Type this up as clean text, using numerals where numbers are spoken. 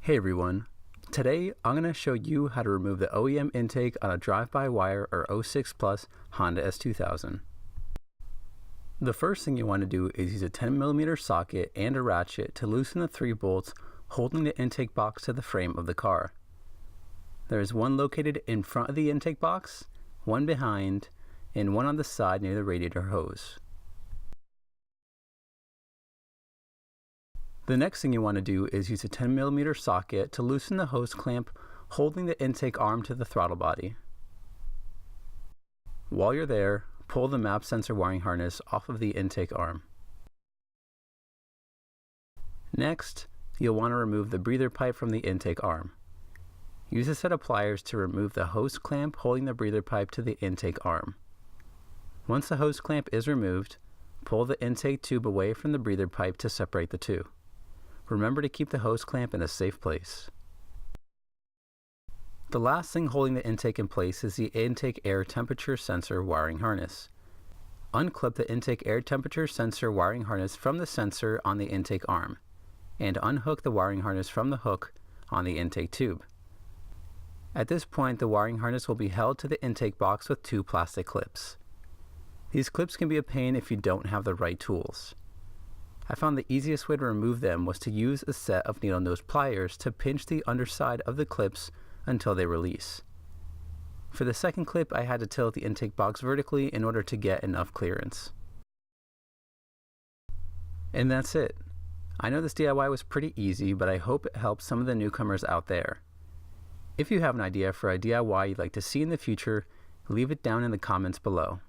Hey everyone, today I'm going to show you how to remove the OEM intake on a drive-by-wire or 06 Plus Honda S2000. The first thing you want to do is use a 10mm socket and a ratchet to loosen the 3 bolts holding the intake box to the frame of the car. There is one located in front of the intake box, one behind, and one on the side near the radiator hose. The next thing you want to do is use a 10mm socket to loosen the hose clamp holding the intake arm to the throttle body. While you're there, pull the map sensor wiring harness off of the intake arm. Next, you'll want to remove the breather pipe from the intake arm. Use a set of pliers to remove the hose clamp holding the breather pipe to the intake arm. Once the hose clamp is removed, pull the intake tube away from the breather pipe to separate the two. Remember to keep the hose clamp in a safe place. The last thing holding the intake in place is the intake air temperature sensor wiring harness. Unclip the intake air temperature sensor wiring harness from the sensor on the intake arm, and unhook the wiring harness from the hook on the intake tube. At this point, the wiring harness will be held to the intake box with 2 plastic clips. These clips can be a pain if you don't have the right tools. I found the easiest way to remove them was to use a set of needle nose pliers to pinch the underside of the clips until they release. For the second clip, I had to tilt the intake box vertically in order to get enough clearance. And that's it. I know this DIY was pretty easy, but I hope it helps some of the newcomers out there. If you have an idea for a DIY you'd like to see in the future, leave it down in the comments below.